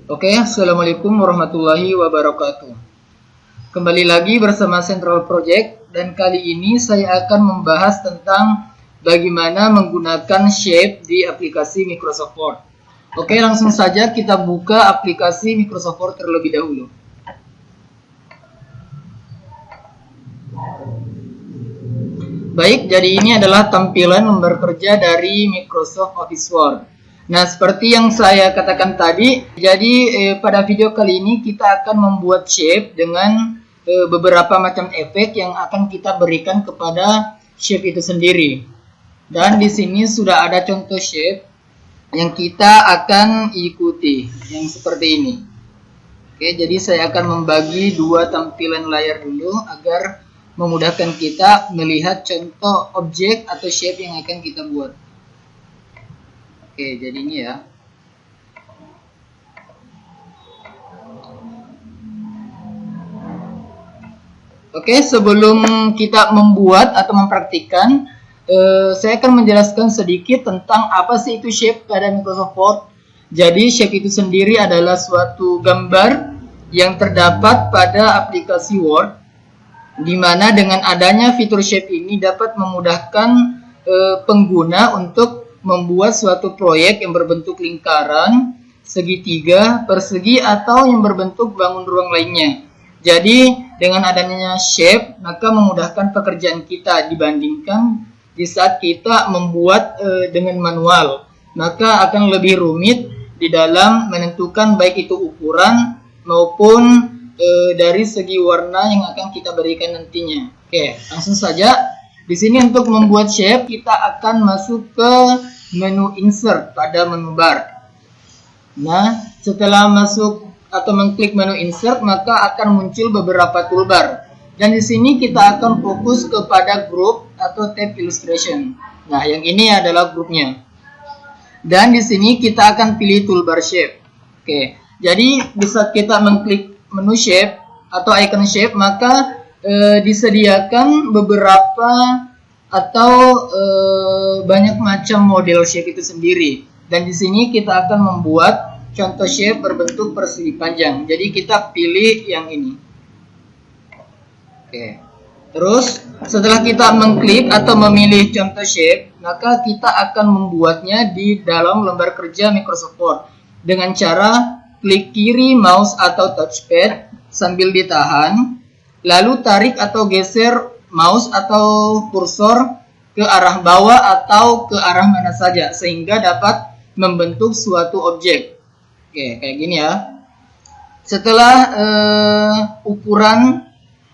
Oke, Assalamualaikum warahmatullahi wabarakatuh. Kembali lagi bersama Central Project, dan kali ini saya akan membahas tentang bagaimana menggunakan shape di aplikasi Microsoft Word. Oke, langsung saja kita buka aplikasi Microsoft Word terlebih dahulu. Baik, jadi ini adalah tampilan lembar kerja dari Microsoft Office Word. Nah, seperti yang saya katakan tadi, jadi pada video kali ini kita akan membuat shape dengan beberapa macam efek yang akan kita berikan kepada shape itu sendiri. Dan di sini sudah ada contoh shape yang kita akan ikuti, yang seperti ini. Oke, jadi saya akan membagi dua tampilan layar dulu agar memudahkan kita melihat contoh objek atau shape yang akan kita buat. Oke, jadi ini ya. Oke, sebelum kita membuat atau mempraktikkan, saya akan menjelaskan sedikit tentang apa sih itu shape pada Microsoft Word. Jadi shape itu sendiri adalah suatu gambar yang terdapat pada aplikasi Word, di mana dengan adanya fitur shape ini dapat memudahkan pengguna untuk membuat suatu proyek yang berbentuk lingkaran, segitiga, persegi, atau yang berbentuk bangun ruang lainnya. Jadi dengan adanya shape, maka memudahkan pekerjaan kita dibandingkan di saat kita membuat dengan manual. Maka akan lebih rumit di dalam menentukan baik itu ukuran maupun dari segi warna yang akan kita berikan nantinya. Oke, langsung saja. Di sini untuk membuat shape, kita akan masuk ke menu insert pada menu bar. Nah, setelah masuk atau mengklik menu insert, maka akan muncul beberapa toolbar. Dan di sini kita akan fokus kepada group atau tab illustration. Nah, yang ini adalah grupnya. Dan di sini kita akan pilih toolbar shape. Oke, jadi bisa kita mengklik menu shape atau icon shape, maka disediakan beberapa atau banyak macam model shape itu sendiri. Dan di sini kita akan membuat contoh shape berbentuk persegi panjang. Jadi kita pilih yang ini. Oke. Terus setelah kita mengklik atau memilih contoh shape, maka kita akan membuatnya di dalam lembar kerja Microsoft Word dengan cara klik kiri mouse atau touchpad sambil ditahan, lalu tarik atau geser mouse atau kursor ke arah bawah atau ke arah mana saja sehingga dapat membentuk suatu objek. Oke, kayak gini ya. Setelah ukuran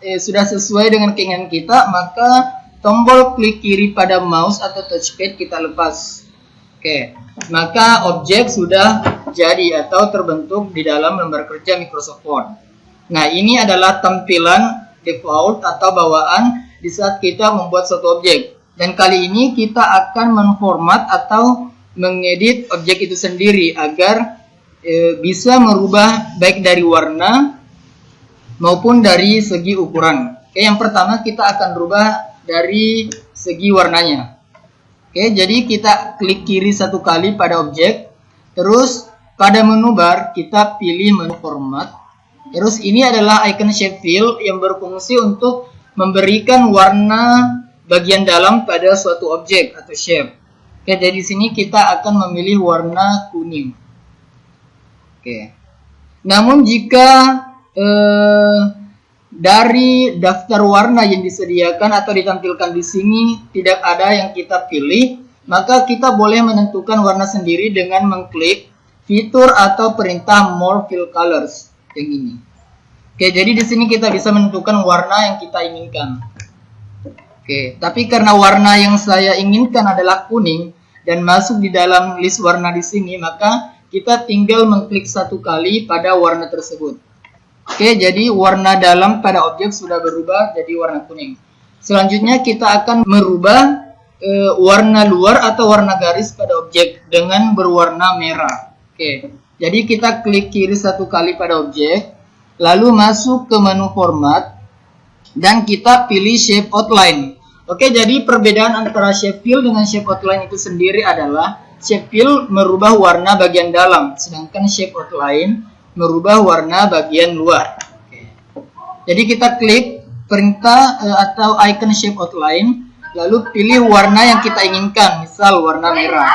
sudah sesuai dengan keinginan kita, maka tombol klik kiri pada mouse atau touchpad kita lepas. Oke, maka objek sudah jadi atau terbentuk di dalam lembar kerja Microsoft Word. Nah, ini adalah tampilan default atau bawaan di saat kita membuat suatu objek. Dan kali ini kita akan menformat atau mengedit objek itu sendiri agar bisa merubah baik dari warna maupun dari segi ukuran. Oke, yang pertama kita akan rubah dari segi warnanya. Oke, jadi kita klik kiri satu kali pada objek. Terus pada menu bar kita pilih menu format. Terus ini adalah icon shape fill yang berfungsi untuk memberikan warna bagian dalam pada suatu objek atau shape. Oke, jadi di sini kita akan memilih warna kuning. Oke. Namun jika dari daftar warna yang disediakan atau ditampilkan di sini tidak ada yang kita pilih, maka kita boleh menentukan warna sendiri dengan mengklik fitur atau perintah More Fill Colors yang ini. Oke, jadi di sini kita bisa menentukan warna yang kita inginkan. Oke, tapi karena warna yang saya inginkan adalah kuning dan masuk di dalam list warna di sini, maka kita tinggal mengklik satu kali pada warna tersebut. Oke, jadi warna dalam pada objek sudah berubah jadi warna kuning. Selanjutnya kita akan merubah warna luar atau warna garis pada objek dengan berwarna merah. Oke, jadi kita klik kiri satu kali pada objek, lalu masuk ke menu format dan kita pilih shape outline. Oke, jadi perbedaan antara shape fill dengan shape outline itu sendiri adalah shape fill merubah warna bagian dalam, sedangkan shape outline merubah warna bagian luar. Jadi kita klik perintah atau icon shape outline, lalu pilih warna yang kita inginkan, misal warna merah.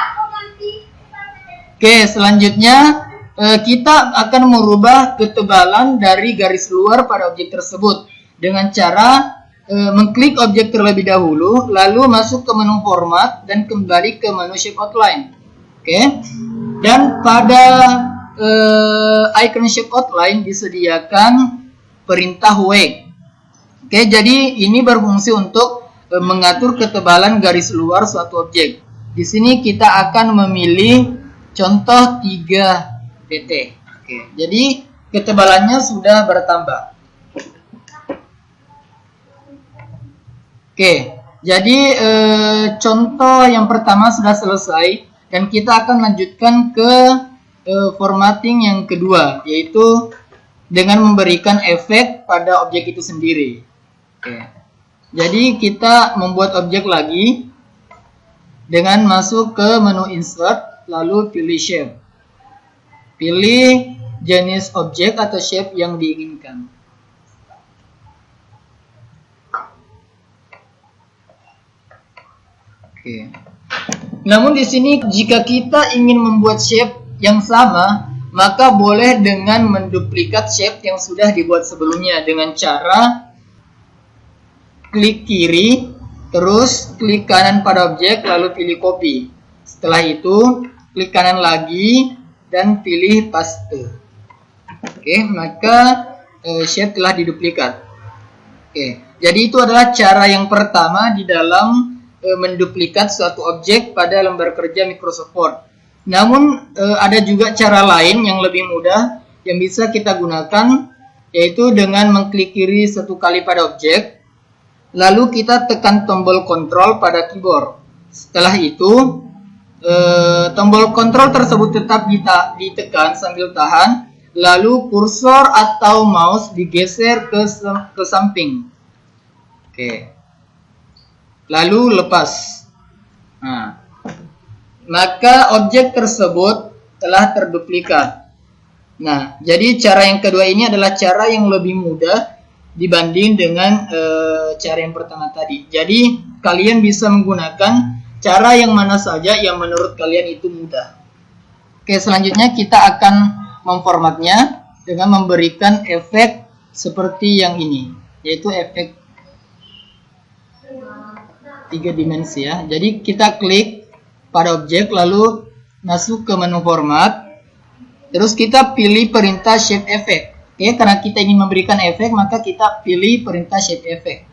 Oke, selanjutnya kita akan merubah ketebalan dari garis luar pada objek tersebut dengan cara mengklik objek terlebih dahulu, lalu masuk ke menu format dan kembali ke menu shape outline. Oke, dan pada icon shape outline disediakan perintah wake. Oke, jadi ini berfungsi untuk mengatur ketebalan garis luar suatu objek. Di sini kita akan memilih contoh 3 pt. Oke, jadi ketebalannya sudah bertambah. Oke, jadi contoh yang pertama sudah selesai dan kita akan lanjutkan ke formatting yang kedua, yaitu dengan memberikan efek pada objek itu sendiri. Oke. Jadi kita membuat objek lagi dengan masuk ke menu insert, lalu pilih shape. Pilih jenis objek atau shape yang diinginkan. Oke. Namun di sini jika kita ingin membuat shape yang sama, maka boleh dengan menduplikat shape yang sudah dibuat sebelumnya dengan cara klik kiri, terus klik kanan pada objek, lalu pilih copy. Setelah itu, klik kanan lagi dan pilih paste. Oke, maka shape telah diduplikat. Oke, jadi itu adalah cara yang pertama di dalam menduplikat suatu objek pada lembar kerja Microsoft Word. Namun ada juga cara lain yang lebih mudah yang bisa kita gunakan, yaitu dengan mengklik kiri satu kali pada objek, lalu kita tekan tombol kontrol pada keyboard. Setelah itu tombol kontrol tersebut tetap ditekan sambil tahan, lalu kursor atau mouse digeser ke samping. Oke. Lalu lepas. Nah, maka objek tersebut telah terduplikat. Nah, jadi cara yang kedua ini adalah cara yang lebih mudah dibanding dengan cara yang pertama tadi. Jadi kalian bisa menggunakan cara yang mana saja yang menurut kalian itu mudah. Oke, selanjutnya kita akan memformatnya dengan memberikan efek seperti yang ini, yaitu efek 3 dimensi ya. Jadi kita klik pada objek, lalu masuk ke menu format, terus kita pilih perintah shape effect. Oke, karena kita ingin memberikan efek, maka kita pilih perintah shape effect.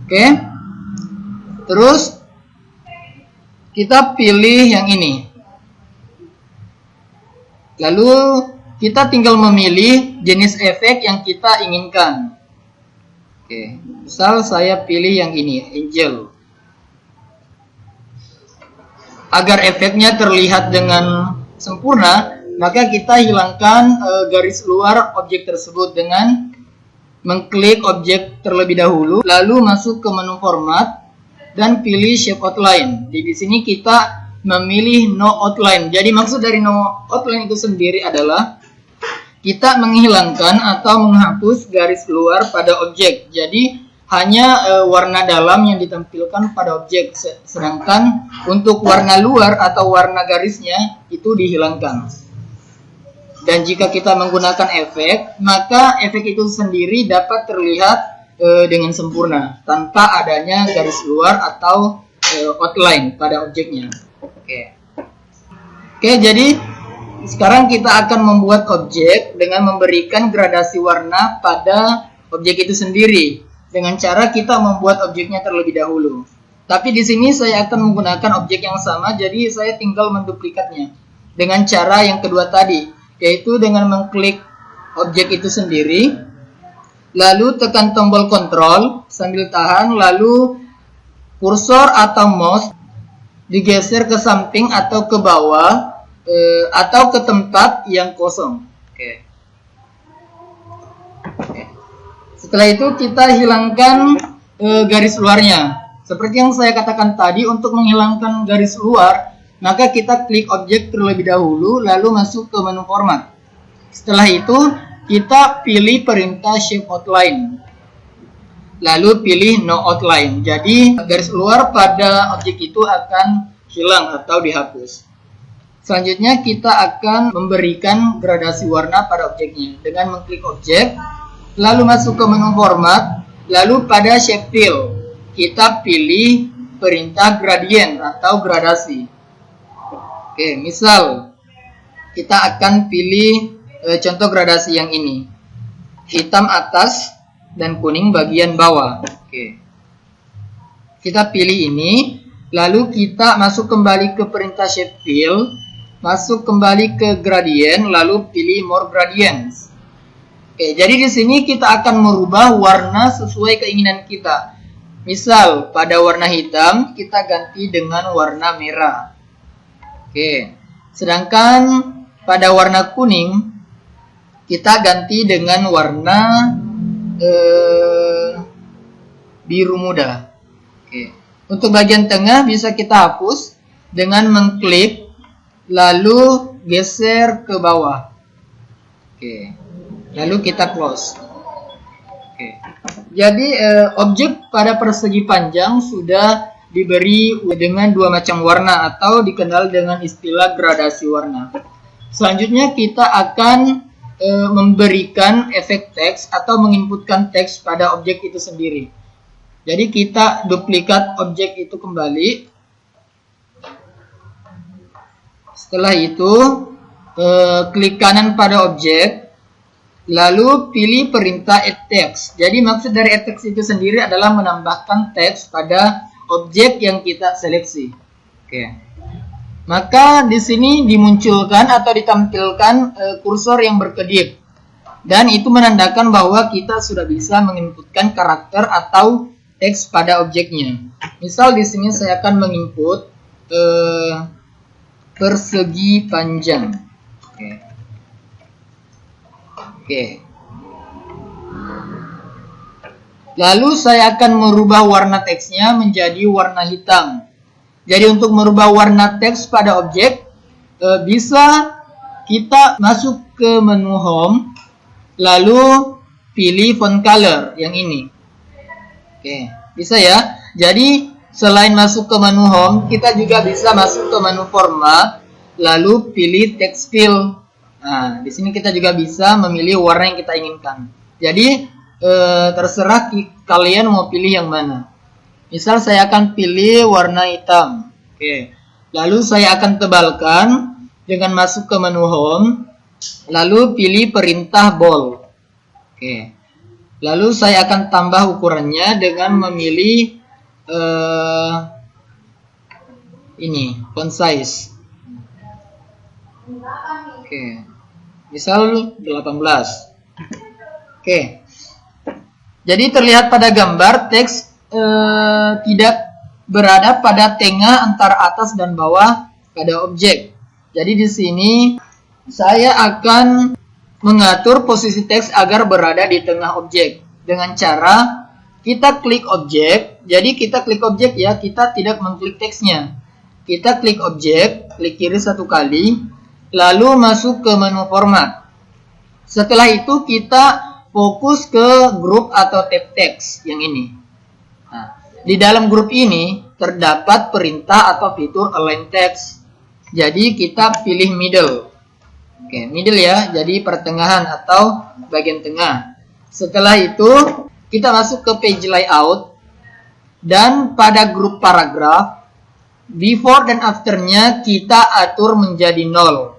Oke, terus kita pilih yang ini, lalu kita tinggal memilih jenis efek yang kita inginkan. Oke, misal saya pilih yang ini, angel. Agar efeknya terlihat dengan sempurna, maka kita hilangkan garis luar objek tersebut dengan mengklik objek terlebih dahulu, lalu masuk ke menu format dan pilih shape outline. Di sini kita memilih no outline. Jadi maksud dari no outline itu sendiri adalah kita menghilangkan atau menghapus garis luar pada objek. Jadi hanya warna dalam yang ditampilkan pada objek, sedangkan untuk warna luar atau warna garisnya itu dihilangkan. Dan jika kita menggunakan efek, maka efek itu sendiri dapat terlihat dengan sempurna tanpa adanya garis luar atau outline pada objeknya. Oke, jadi sekarang kita akan membuat objek dengan memberikan gradasi warna pada objek itu sendiri, dengan cara kita membuat objeknya terlebih dahulu. Tapi di sini saya akan menggunakan objek yang sama, jadi saya tinggal menduplikatnya dengan cara yang kedua tadi, yaitu dengan mengklik objek itu sendiri, lalu tekan tombol kontrol sambil tahan, lalu kursor atau mouse digeser ke samping atau ke bawah atau ke tempat yang kosong. Setelah itu kita hilangkan garis luarnya. Seperti yang saya katakan tadi, untuk menghilangkan garis luar, maka kita klik objek terlebih dahulu, lalu masuk ke menu format. Setelah itu kita pilih perintah shape outline, lalu pilih no outline. Jadi garis luar pada objek itu akan hilang atau dihapus. Selanjutnya kita akan memberikan gradasi warna pada objeknya dengan mengklik objek, lalu masuk ke menu format, lalu pada shape fill kita pilih perintah gradient atau gradasi. Oke, misal kita akan pilih contoh gradasi yang ini, hitam atas dan kuning bagian bawah. Oke, kita pilih ini, lalu kita masuk kembali ke perintah shape fill, masuk kembali ke gradient, lalu pilih more gradients. Oke, jadi di sini kita akan merubah warna sesuai keinginan kita. Misal pada warna hitam kita ganti dengan warna merah. Oke, sedangkan pada warna kuning kita ganti dengan warna biru muda. Oke. Untuk bagian tengah bisa kita hapus dengan mengklik lalu geser ke bawah. Oke. Lalu kita close. Oke. Jadi objek pada persegi panjang sudah diberi dengan dua macam warna atau dikenal dengan istilah gradasi warna. Selanjutnya kita akan memberikan efek teks atau menginputkan teks pada objek itu sendiri. Jadi kita duplikat objek itu kembali. Setelah itu klik kanan pada objek, lalu pilih perintah add text. Jadi maksud dari add text itu sendiri adalah menambahkan teks pada objek yang kita seleksi. Oke. Maka di sini dimunculkan atau ditampilkan kursor yang berkedip, dan itu menandakan bahwa kita sudah bisa menginputkan karakter atau teks pada objeknya. Misal di sini saya akan menginput persegi panjang. Oke. Lalu saya akan merubah warna teksnya menjadi warna hitam. Jadi untuk merubah warna teks pada objek, bisa kita masuk ke menu home, lalu pilih font color yang ini. Oke, bisa ya. Jadi selain masuk ke menu home, kita juga bisa masuk ke menu format, lalu pilih text fill. Nah, di sini kita juga bisa memilih warna yang kita inginkan. Jadi terserah kalian mau pilih yang mana. Misal saya akan pilih warna hitam. Oke. Lalu saya akan tebalkan dengan masuk ke menu home, lalu pilih perintah bold. Oke. Lalu saya akan tambah ukurannya dengan memilih ini, font size. Oke. Misal 18. Oke. Jadi terlihat pada gambar teks tidak berada pada tengah antara atas dan bawah pada objek. Jadi di sini saya akan mengatur posisi teks agar berada di tengah objek dengan cara kita klik objek. Jadi kita klik objek ya, kita tidak mengklik teksnya. Kita klik objek, klik kiri satu kali, lalu masuk ke menu format. Setelah itu kita fokus ke grup atau tab teks yang ini. Nah, di dalam grup ini terdapat perintah atau fitur align text. Jadi kita pilih middle. Oke, middle ya, jadi pertengahan atau bagian tengah. Setelah itu kita masuk ke page layout, dan pada grup paragraf before dan afternya kita atur menjadi 0.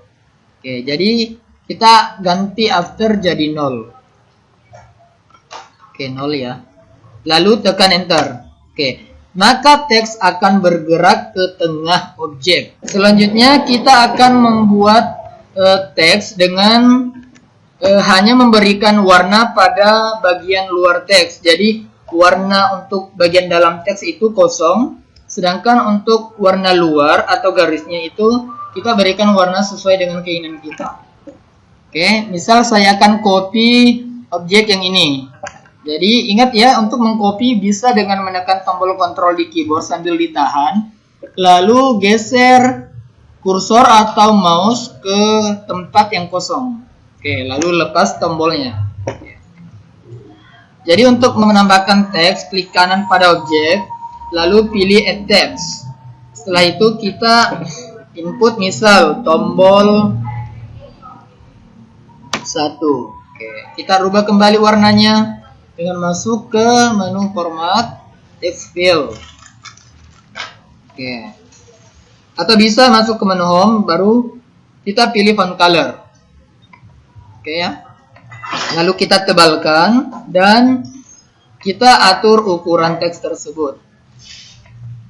Oke, jadi kita ganti after jadi 0. Oke, 0 ya. Lalu tekan enter. Oke, maka teks akan bergerak ke tengah objek. Selanjutnya kita akan membuat teks dengan hanya memberikan warna pada bagian luar teks. Jadi warna untuk bagian dalam teks itu kosong, sedangkan untuk warna luar atau garisnya itu kita berikan warna sesuai dengan keinginan kita. Oke, misal saya akan copy objek yang ini. Jadi ingat ya, untuk mengcopy bisa dengan menekan tombol kontrol di keyboard sambil ditahan, lalu geser kursor atau mouse ke tempat yang kosong. Oke, lalu lepas tombolnya. Jadi untuk menambahkan teks, klik kanan pada objek, lalu pilih add text. Setelah itu kita input misal tombol 1. Oke, kita rubah kembali warnanya dengan masuk ke menu format text fill. Oke. Atau bisa masuk ke menu home, baru kita pilih font color. Oke ya. Lalu kita tebalkan dan kita atur ukuran teks tersebut.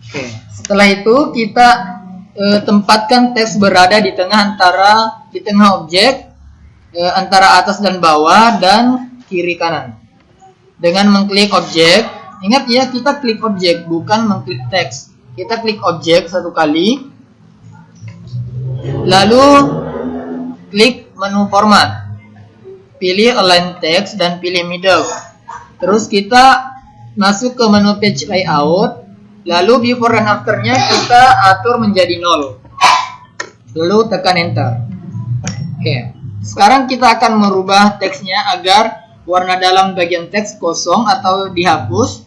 Oke. Setelah itu kita tempatkan teks berada di tengah objek, antara atas dan bawah dan kiri kanan. Dengan mengklik objek, ingat ya, kita klik objek bukan mengklik teks. Kita klik objek satu kali, lalu klik menu format, pilih align text dan pilih middle. Terus kita masuk ke menu page layout, lalu before dan afternya kita atur menjadi 0. Lalu tekan enter. Oke. Sekarang kita akan merubah teksnya agar warna dalam bagian teks kosong atau dihapus.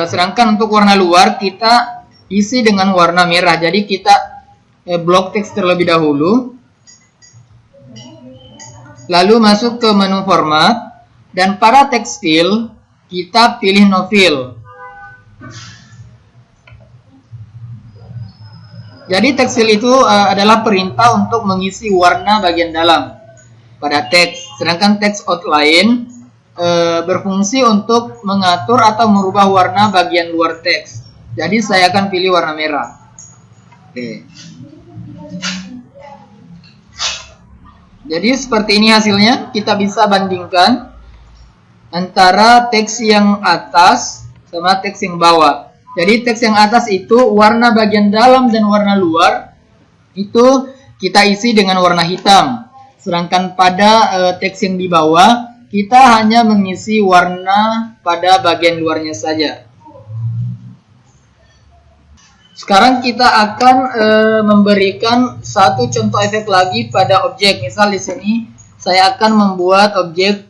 Sedangkan untuk warna luar kita isi dengan warna merah. Jadi kita blok teks terlebih dahulu. Lalu masuk ke menu format dan pada text fill kita pilih no fill. Jadi text fill itu adalah perintah untuk mengisi warna bagian dalam pada teks. Sedangkan text outline berfungsi untuk mengatur atau merubah warna bagian luar teks. Jadi saya akan pilih warna merah. Oke. Jadi seperti ini hasilnya. Kita bisa bandingkan antara teks yang atas sama teks yang bawah. Jadi teks yang atas itu warna bagian dalam dan warna luar itu kita isi dengan warna hitam. Sedangkan pada teks yang di bawah kita hanya mengisi warna pada bagian luarnya saja. Sekarang kita akan memberikan satu contoh efek lagi pada objek. Misal di sini saya akan membuat objek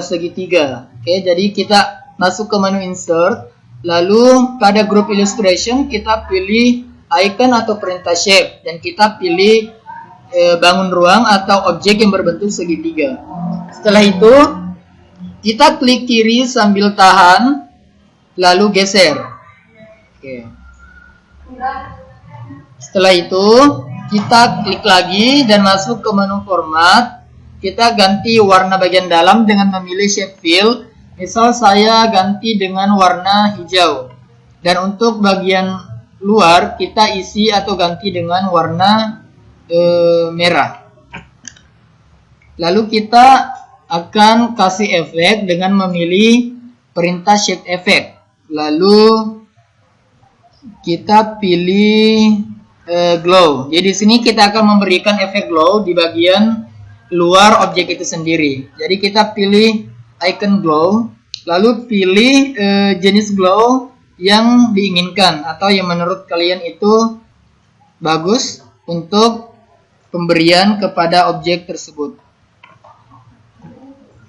segitiga. Oke, jadi kita masuk ke menu insert, lalu pada group illustration kita pilih icon atau perintah shape dan kita pilih bangun ruang atau objek yang berbentuk segitiga. Setelah itu kita klik kiri sambil tahan, lalu geser. Oke. Setelah itu kita klik lagi dan masuk ke menu format. Kita ganti warna bagian dalam dengan memilih shape fill. Misal saya ganti dengan warna hijau. Dan untuk bagian luar kita isi atau ganti dengan warna merah. Lalu kita akan kasih efek dengan memilih perintah shape effect. Lalu kita pilih glow. Jadi di sini kita akan memberikan efek glow di bagian luar objek itu sendiri. Jadi kita pilih icon glow, lalu pilih jenis glow yang diinginkan atau yang menurut kalian itu bagus untuk pemberian kepada objek tersebut.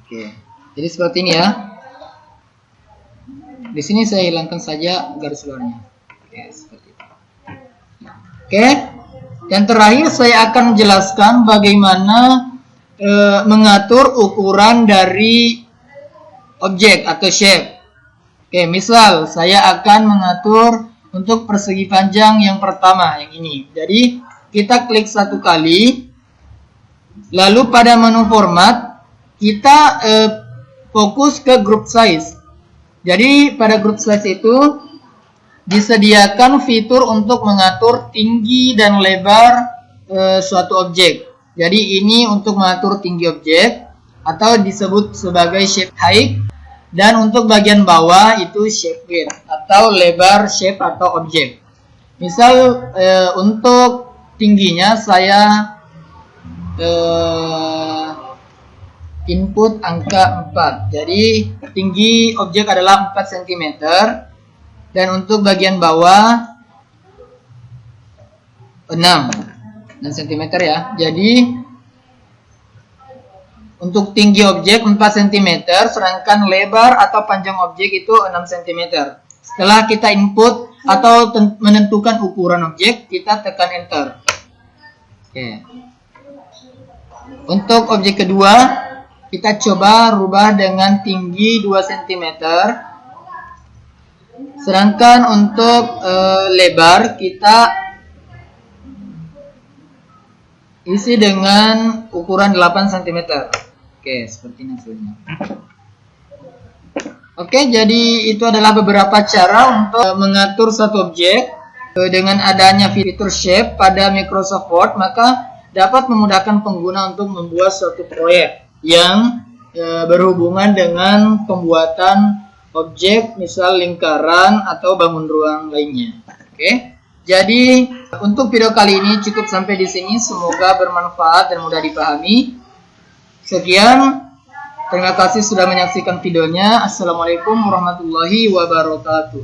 Oke. Jadi seperti ini ya. Di sini saya hilangkan saja garis luarnya. Oke, seperti itu. Oke. Dan terakhir saya akan menjelaskan bagaimana mengatur ukuran dari objek atau shape. Oke, misal saya akan mengatur untuk persegi panjang yang pertama, yang ini. Jadi kita klik satu kali, lalu pada menu format kita fokus ke group size. Jadi pada group size itu disediakan fitur untuk mengatur tinggi dan lebar suatu objek. Jadi ini untuk mengatur tinggi objek atau disebut sebagai shape height, dan untuk bagian bawah itu shape width atau lebar shape atau objek. Misal untuk tingginya saya input angka 4. Jadi tinggi objek adalah 4 cm dan untuk bagian bawah 6 cm ya. Jadi Untuk tinggi objek 4 cm, sedangkan lebar atau panjang objek itu 6 cm. Setelah kita input atau menentukan ukuran objek, kita tekan enter. Oke. Untuk objek kedua, kita coba rubah dengan tinggi 2 cm. Sedangkan untuk lebar kita isi dengan ukuran 8 cm. Oke, seperti ini hasilnya. Oke, jadi itu adalah beberapa cara untuk mengatur satu objek. Dengan adanya fitur shape pada Microsoft Word, maka dapat memudahkan pengguna untuk membuat suatu proyek yang berhubungan dengan pembuatan objek, misal lingkaran atau bangun ruang lainnya. Oke. Jadi untuk video kali ini cukup sampai di sini. Semoga bermanfaat dan mudah dipahami. Sekian. Terima kasih sudah menyaksikan videonya. Assalamualaikum warahmatullahi wabarakatuh.